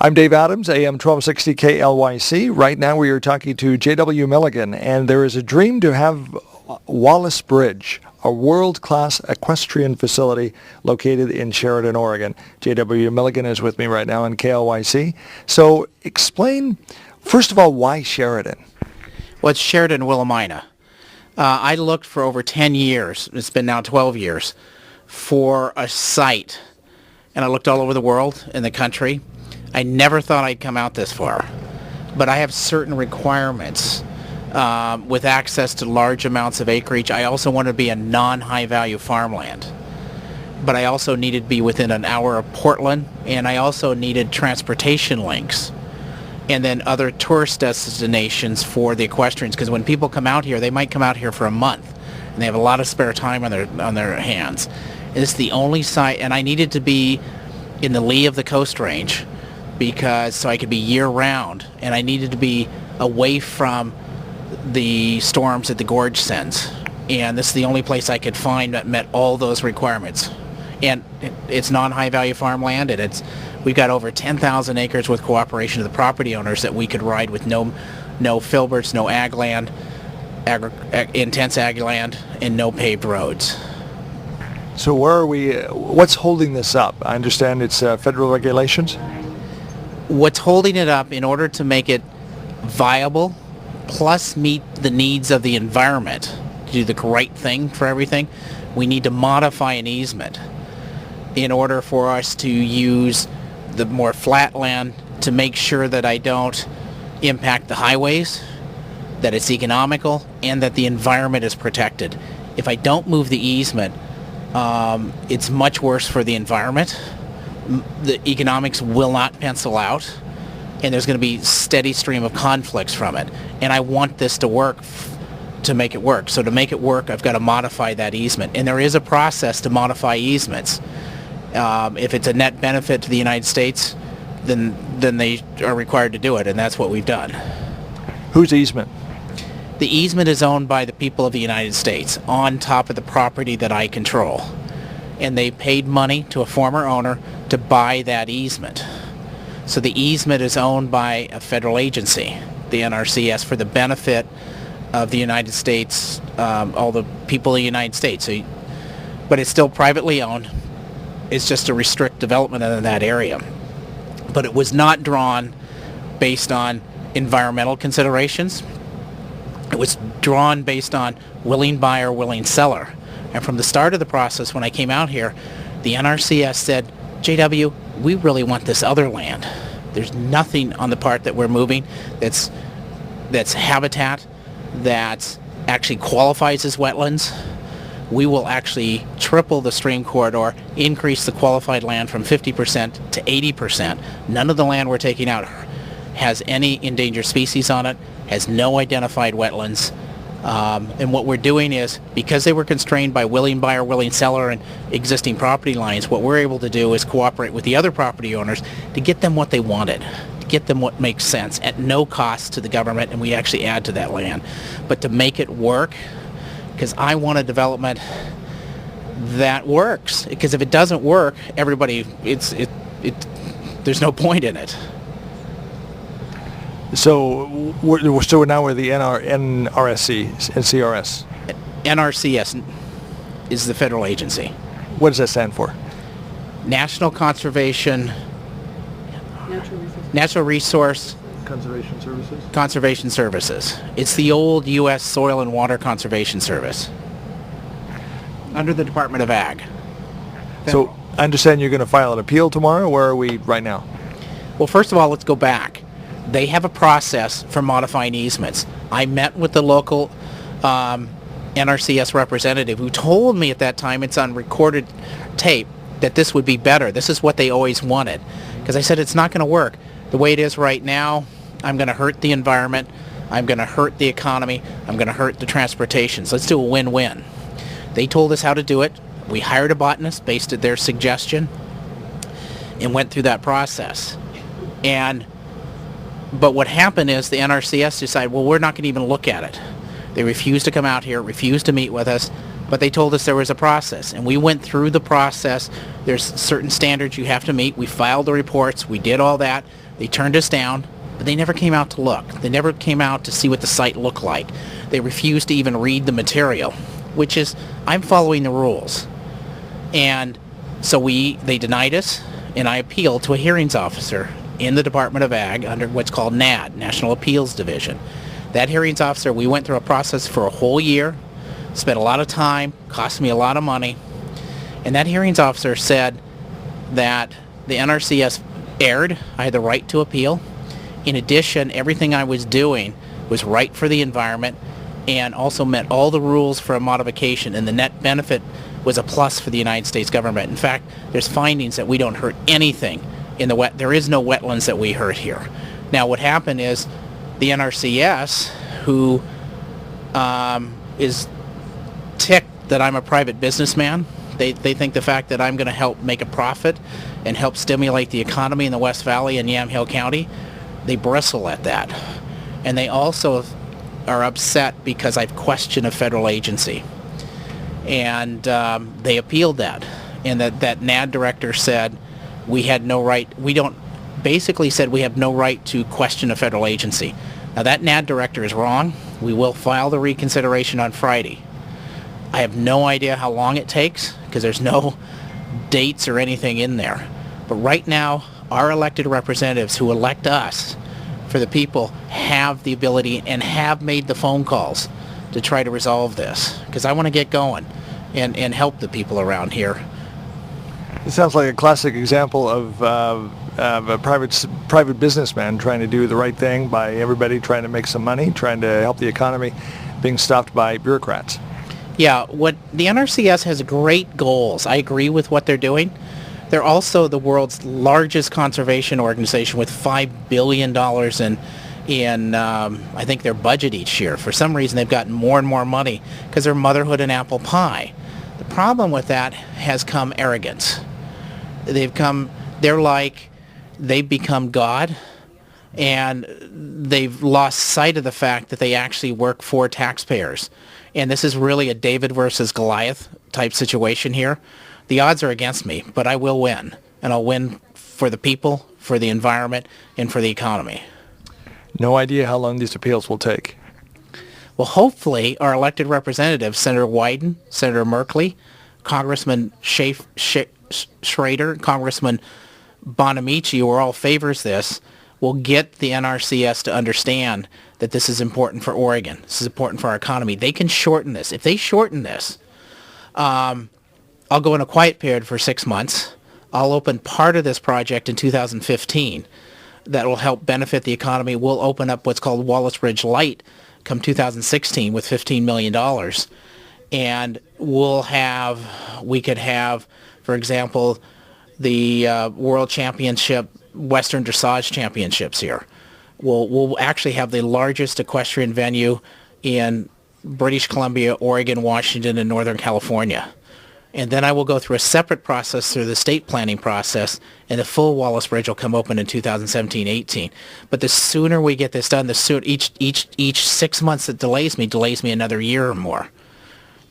I'm Dave Adams, AM 1260 KLYC. Right now we are talking to J.W. Milligan, and there is a dream to have Wallace Bridge, a world-class equestrian facility located in Sheridan, Oregon. J.W. Milligan is with me right now on KLYC. So explain, first of all, why Sheridan? Well, it's Sheridan, Willamina. I looked for over 10 years, it's been now 12 years, for a site. And I looked all over the world, in the country. I never thought I'd come out this far. But I have certain requirements with access to large amounts of acreage. I also want to be a non-high value farmland. But I also needed to be within an hour of Portland, and I also needed transportation links. And then other tourist destinations for the equestrians, because when people come out here, they might come out here for a month, and they have a lot of spare time on their hands. And it's the only site, and I needed to be in the lee of the Coast Range, so I could be year-round, and I needed to be away from the storms that the gorge sends. And this is the only place I could find that met all those requirements. And it's non-high value farmland, and we've got over 10,000 acres with cooperation of the property owners that we could ride with no filberts, no ag land, intense ag land, and no paved roads. So what's holding this up? I understand it's federal regulations? What's holding it up, in order to make it viable, plus meet the needs of the environment, to do the right thing for everything, we need to modify an easement in order for us to use the more flat land to make sure that I don't impact the highways, that it's economical, and that the environment is protected. If I don't move the easement, it's much worse for the environment. The economics will not pencil out, and there's going to be steady stream of conflicts from it. And I want this to work, to make it work. So to make it work, I've got to modify that easement. And there is a process to modify easements. If it's a net benefit to the United States, then they are required to do it, and that's what we've done. Whose easement? The easement is owned by the people of the United States on top of the property that I control. And they paid money to a former owner to buy that easement. So the easement is owned by a federal agency, the NRCS, for the benefit of the United States, all the people of the United States. But it's still privately owned. It's just to restrict development in that area. But it was not drawn based on environmental considerations. It was drawn based on willing buyer, willing seller. And from the start of the process, when I came out here, the NRCS said, JW, we really want this other land. There's nothing on the part that we're moving that's habitat, that actually qualifies as wetlands. We will actually triple the stream corridor, increase the qualified land from 50% to 80%. None of the land we're taking out has any endangered species on it, has no identified wetlands. And what we're doing is, because they were constrained by willing buyer, willing seller, and existing property lines, what we're able to do is cooperate with the other property owners to get them what they wanted, to get them what makes sense at no cost to the government, and we actually add to that land. But to make it work, because I want a development that works. Because if it doesn't work, everybody, there's no point in it. So now we're the NRCS. NRCS is the federal agency. What does that stand for? Natural Resource Conservation Services. It's the old U.S. Soil and Water Conservation Service under the Department of Ag. So I understand you're going to file an appeal tomorrow. Where are we right now? Well, first of all, let's go back. They have a process for modifying easements. I met with the local NRCS representative who told me at that time, it's on recorded tape, that this would be better. This is what they always wanted. Because I said, it's not going to work. The way it is right now, I'm going to hurt the environment, I'm going to hurt the economy, I'm going to hurt the transportation. So let's do a win-win. They told us how to do it. We hired a botanist based on their suggestion and went through that process. But what happened is the NRCS decided, well, we're not going to even look at it. They refused to come out here, refused to meet with us. But they told us there was a process, and we went through the process. There's certain standards you have to meet. We filed the reports. We did all that. They turned us down, but they never came out to look. They never came out to see what the site looked like. They refused to even read the material, which is, I'm following the rules. And so they denied us, and I appealed to a hearings officer in the Department of Ag under what's called NAD, National Appeals Division. That hearings officer, we went through a process for a whole year, spent a lot of time, cost me a lot of money, and that hearings officer said that the NRCS erred. I had the right to appeal. In addition, everything I was doing was right for the environment and also met all the rules for a modification, and the net benefit was a plus for the United States government. In fact, there's findings that we don't hurt anything in the there is no wetlands that we hurt here. Now what happened is the NRCS, who is ticked that I'm a private businessman, they think the fact that I'm going to help make a profit and help stimulate the economy in the West Valley and Yamhill County, they bristle at that. And they also are upset because I've questioned a federal agency. And they appealed that. And that NAD director said we had no right, basically said we have no right to question a federal agency. Now that NAD director is wrong. We will file the reconsideration on Friday. I have no idea how long it takes because there's no dates or anything in there. But right now, our elected representatives who elect us for the people have the ability and have made the phone calls to try to resolve this, because I want to get going and help the people around here. It sounds like a classic example of a private businessman trying to do the right thing by everybody, trying to make some money, trying to help the economy, being stopped by bureaucrats. Yeah, what the NRCS has great goals. I agree with what they're doing. They're also the world's largest conservation organization with $5 billion in I think their budget each year. For some reason, they've gotten more and more money because they're motherhood and apple pie. The problem with that has come arrogance. They've become God, and they've lost sight of the fact that they actually work for taxpayers. And this is really a David versus Goliath type situation here. The odds are against me, but I will win. And I'll win for the people, for the environment, and for the economy. No idea how long these appeals will take. Well, hopefully our elected representatives, Senator Wyden, Senator Merkley, Congressman Schrader, Congressman Bonamici, who are all favors this, will get the NRCS to understand that this is important for Oregon. This is important for our economy. They can shorten this. If they shorten this, I'll go in a quiet period for 6 months. I'll open part of this project in 2015 that will help benefit the economy. We'll open up what's called Wallace Bridge Light come 2016 with $15 million. And we could have, for example, the World Championship, Western Dressage Championships here. We'll actually have the largest equestrian venue in British Columbia, Oregon, Washington, and Northern California. And then I will go through a separate process through the state planning process, and the full Wallace Bridge will come open in 2017-18. But the sooner we get this done, the sooner each 6 months that delays me another year or more.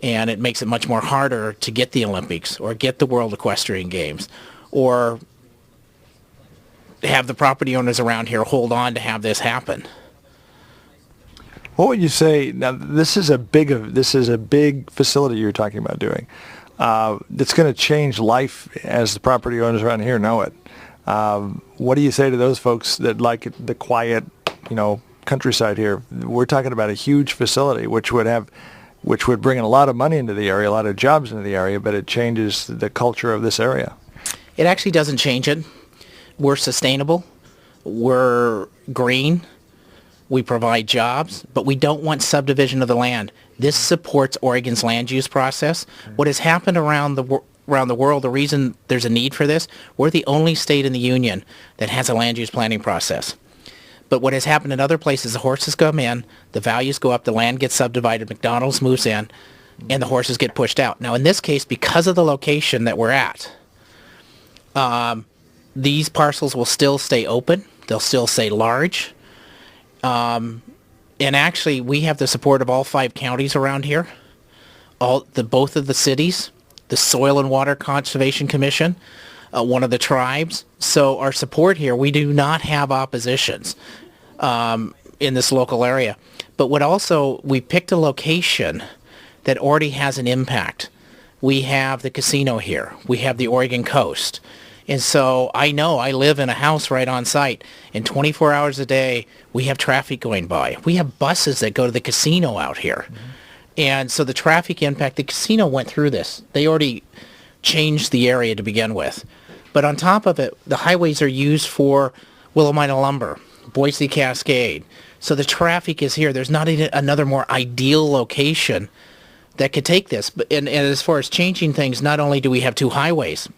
And it makes it much more harder to get the Olympics or get the World Equestrian Games or have the property owners around here hold on to have this happen. What would you say? Now, this is a big facility you're talking about doing. It's going to change life as the property owners around here know it. What do you say to those folks that like the quiet, countryside here? We're talking about a huge facility, which would bring in a lot of money into the area, a lot of jobs into the area, but it changes the culture of this area. It actually doesn't change it. We're sustainable. We're green. We provide jobs, but we don't want subdivision of the land. This supports Oregon's land use process. What has happened around the world, the reason there's a need for this, we're the only state in the union that has a land use planning process. But what has happened in other places, the horses come in, the values go up, the land gets subdivided, McDonald's moves in, and the horses get pushed out. Now, in this case, because of the location that we're at, these parcels will still stay open. They'll still stay large. And actually, we have the support of all 5 counties around here. both of the cities, the Soil and Water Conservation Commission, one of the tribes. So our support here, we do not have oppositions in this local area. But we picked a location that already has an impact. We have the casino here. We have the Oregon coast. And so I live in a house right on site, and 24 hours a day, we have traffic going by. We have buses that go to the casino out here. Mm-hmm. And so the traffic impact, the casino went through this. They already changed the area to begin with. But on top of it, the highways are used for Willowmina Lumber, Boise Cascade. So the traffic is here. There's not another more ideal location that could take this. And as far as changing things, not only do we have two highways,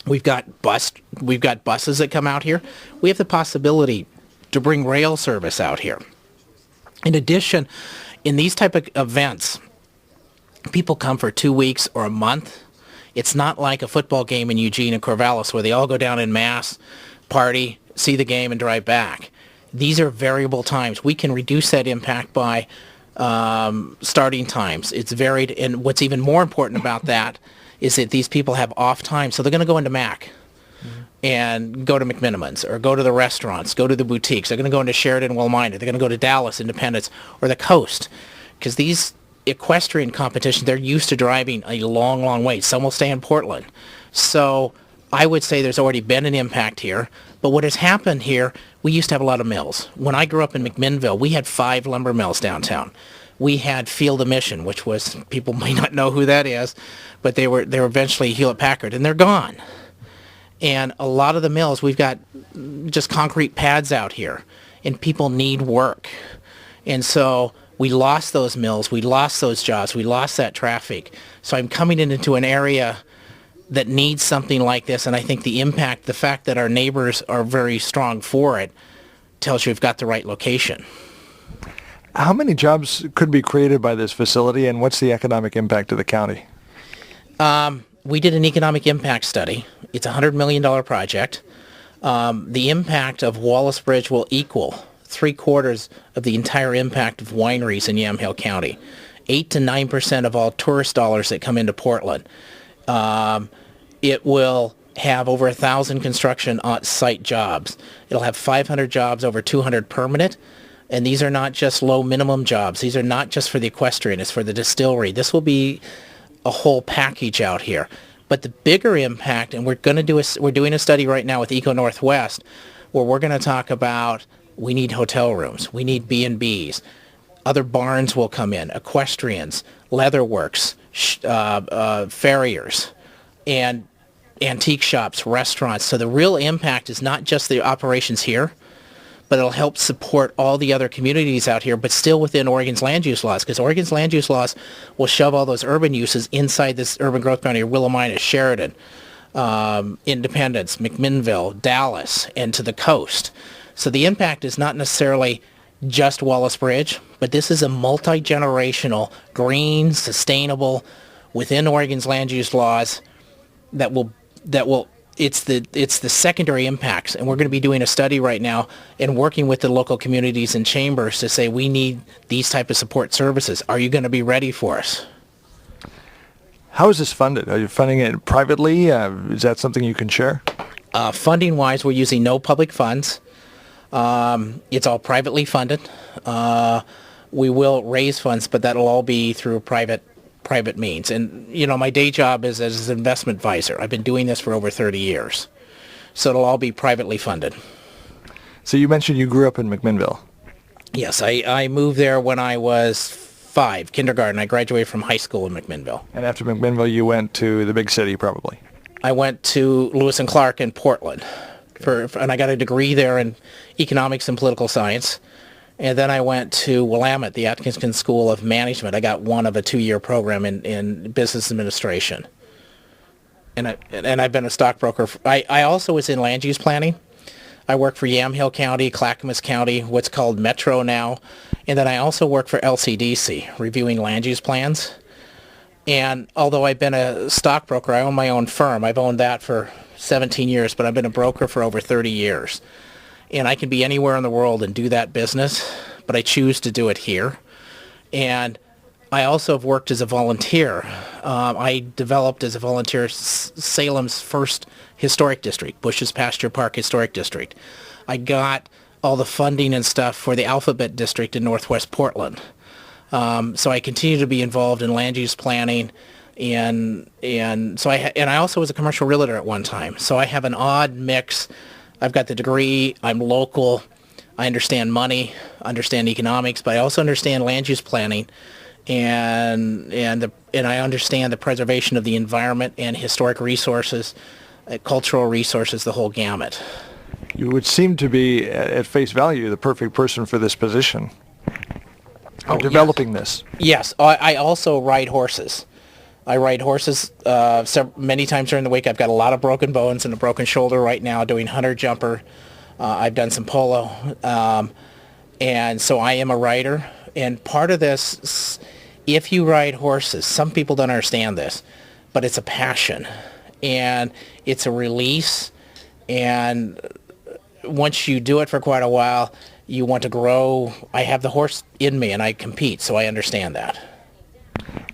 we've got buses that come out here. We have the possibility to bring rail service out here. In addition, in these type of events, people come for 2 weeks or a month. It's not like a football game in Eugene and Corvallis where they all go down en masse, party, see the game, and drive back. These are variable times. We can reduce that impact by starting times. It's varied, and what's even more important about that is that these people have off time, so they're going to go into Mac and go to McMinimans or go to the restaurants, go to the boutiques. They're going to go into Sheridan, Wilmina. They're going to go to Dallas, Independence, or the coast, because these equestrian competitions, they're used to driving a long, long way. Some will stay in Portland. So I would say there's already been an impact here. But what has happened here, we used to have a lot of mills. When I grew up in McMinnville, we had 5 lumber mills downtown. We had Field of Mission, which was, people may not know who that is, but they were eventually Hewlett-Packard, and they're gone. And a lot of the mills, we've got just concrete pads out here, and people need work. And so we lost those mills, we lost those jobs, we lost that traffic. So I'm coming into an area that needs something like this, and I think the impact, the fact that our neighbors are very strong for it, tells you we've got the right location. How many jobs could be created by this facility, and what's the economic impact to the county? We did an economic impact study. It's a $100 million project. The impact of Wallace Bridge will equal 3/4 of the entire impact of wineries in Yamhill County. 8 to 9% of all tourist dollars that come into Portland. It will have over 1,000 construction site jobs. It'll have 500 jobs, over 200 permanent. And these are not just low minimum jobs. These are not just for the equestrian. It's for the distillery. This will be a whole package out here. But the bigger impact, and we're doing a study right now with Eco Northwest, where we're going to talk about, we need hotel rooms, we need B&Bs, other barns will come in, equestrians, leatherworks, farriers, and antique shops, restaurants. So the real impact is not just the operations here, but it'll help support all the other communities out here, but still within Oregon's land use laws, because Oregon's land use laws will shove all those urban uses inside this urban growth boundary, Willowmina, Sheridan, Independence, McMinnville, Dallas, and to the coast. So the impact is not necessarily just Wallace Bridge, but this is a multi-generational, green, sustainable, within Oregon's land use laws that will it's the secondary impacts, and we're going to be doing a study right now and working with the local communities and chambers to say we need these type of support services. Are you going to be ready for us? How is this funded? Are you funding it privately? Is that something you can share? Funding-wise, we're using no public funds. It's all privately funded. We will raise funds, but that'll all be through private means. And, my day job is as an investment advisor. I've been doing this for over 30 years. So it'll all be privately funded. So you mentioned you grew up in McMinnville. Yes, I moved there when I was 5, kindergarten. I graduated from high school in McMinnville. And after McMinnville, you went to the big city, probably. I went to Lewis and Clark in Portland, and I got a degree there in economics and political science. And then I went to Willamette, the Atkinson School of Management. I got one of a 2-year program in business administration. And I've been a stockbroker. I also was in land use planning. I work for Yamhill County, Clackamas County, what's called Metro now. And then I also work for LCDC, reviewing land use plans. And although I've been a stockbroker, I own my own firm. I've owned that for 17 years, but I've been a broker for over 30 years. And I can be anywhere in the world and do that business, but I choose to do it here. And I also have worked as a volunteer. I developed as a volunteer Salem's first historic district, Bush's Pasture Park Historic District. I got all the funding and stuff for the Alphabet District in Northwest Portland. So I continue to be involved in land use planning, and so I also was a commercial realtor at one time. So I have an odd mix. I've got the degree. I'm local. I understand money, understand economics, but I also understand land use planning, and I understand the preservation of the environment and historic resources, cultural resources, the whole gamut. You would seem to be, at face value, the perfect person for this position. Developing this. Yes, I also ride horses. I ride horses many times during the week. I've got a lot of broken bones and a broken shoulder right now doing hunter jumper. I've done some polo. And so I am a rider. And part of this, if you ride horses, some people don't understand this, but it's a passion. And it's a release. And once you do it for quite a while, you want to grow. I have the horse in me and I compete, so I understand that.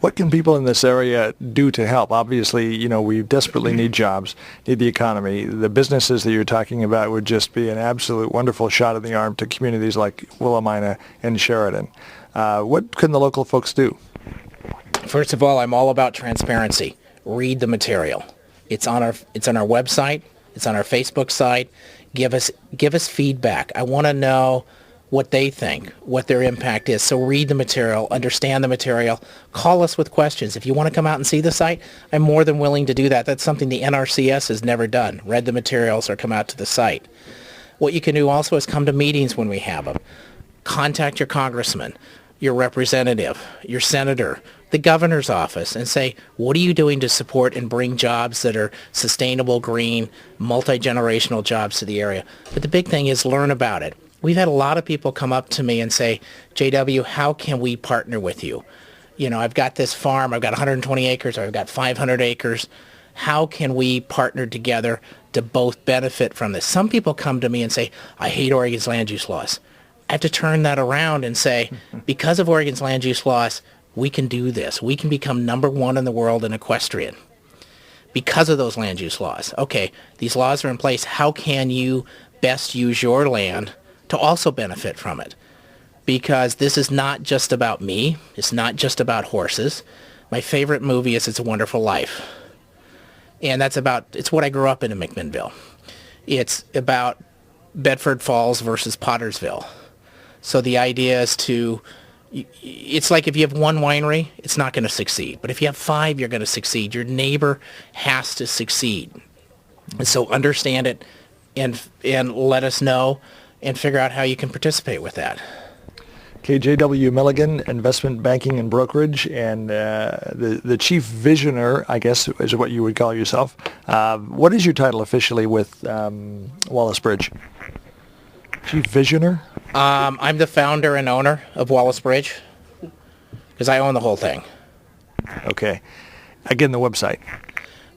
What can people in this area do to help? Obviously, you know, we desperately need jobs, need the economy. The businesses that you're talking about would just be an absolute wonderful shot in the arm to communities like Willamina and Sheridan. What can the local folks do? First of all, I'm all about transparency. Read the material. It's on our website. It's on our Facebook site. Give us feedback. I want to know what they think, what their impact is. So read the material, understand the material, call us with questions. If you want to come out and see the site, I'm more than willing to do that. That's something the NRCS has never done, read the materials or come out to the site. What you can do also is come to meetings when we have them. Contact your congressman, your representative, your senator, the governor's office, and say, what are you doing to support and bring jobs that are sustainable, green, multi-generational jobs to the area? But the big thing is learn about it. We've had a lot of people come up to me and say, JW, how can we partner with you? You know, I've got this farm, I've got 120 acres, or I've got 500 acres. How can we partner together to both benefit from this? Some people come to me and say, I hate Oregon's land use laws. I have to turn that around and say, because of Oregon's land use laws, we can do this. We can become #1 in the world in equestrian because of those land use laws. Okay, these laws are in place. How can you best use your land to also benefit from it? Because this is not just about me. It's not just about horses. My favorite movie is It's a Wonderful Life. And it's what I grew up in McMinnville. It's about Bedford Falls versus Pottersville. So the idea is it's like if you have one winery, it's not going to succeed. But if you have 5, you're going to succeed. Your neighbor has to succeed. And so understand it and let us know and figure out how you can participate with that. J.W. Milligan, investment banking and brokerage, and the chief visioner, I guess, is what you would call yourself. What is your title officially with Wallace Bridge? Chief visioner? I'm the founder and owner of Wallace Bridge because I own the whole thing. Okay. Again, the website.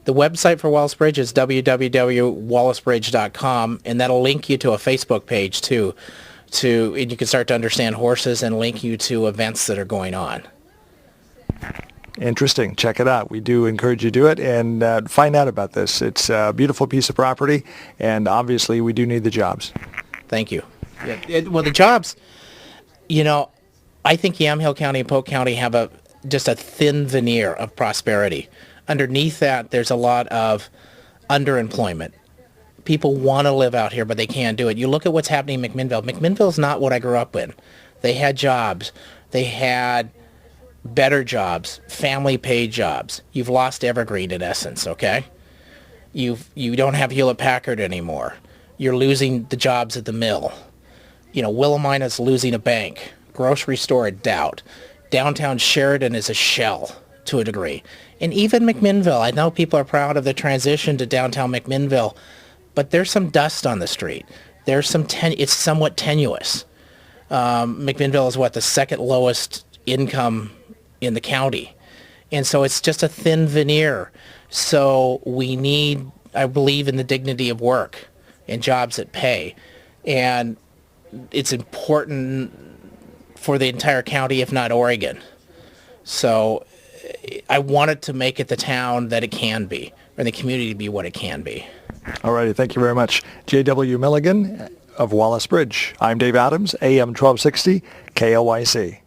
The website for Wallace Bridge is www.wallacebridge.com, and that'll link you to a Facebook page too. And you can start to understand horses and link you to events that are going on. Interesting. Check it out. We do encourage you to do it and find out about this. It's a beautiful piece of property, and obviously we do need the jobs. Thank you. Well, the jobs, you know, I think Yamhill County and Polk County have just a thin veneer of prosperity. Underneath that, there's a lot of underemployment. People want to live out here, but they can't do it. You look at what's happening in McMinnville. McMinnville is not what I grew up in. They had jobs. They had better jobs, family-paid jobs. You've lost Evergreen in essence, okay? You don't have Hewlett-Packard anymore. You're losing the jobs at the mill. You know, Willamina's losing a bank. Grocery store, a doubt. Downtown Sheridan is a shell to a degree. And even McMinnville, I know people are proud of the transition to downtown McMinnville, but there's some dust on the street. There's some it's somewhat tenuous. McMinnville is the second lowest income in the county. And so it's just a thin veneer. So I believe in the dignity of work and jobs that pay. And it's important for the entire county, if not Oregon. So I wanted to make it the town that it can be, or the community to be what it can be. All righty. Thank you very much. J.W. Milligan of Wallace Bridge. I'm Dave Adams, AM 1260, KLYC.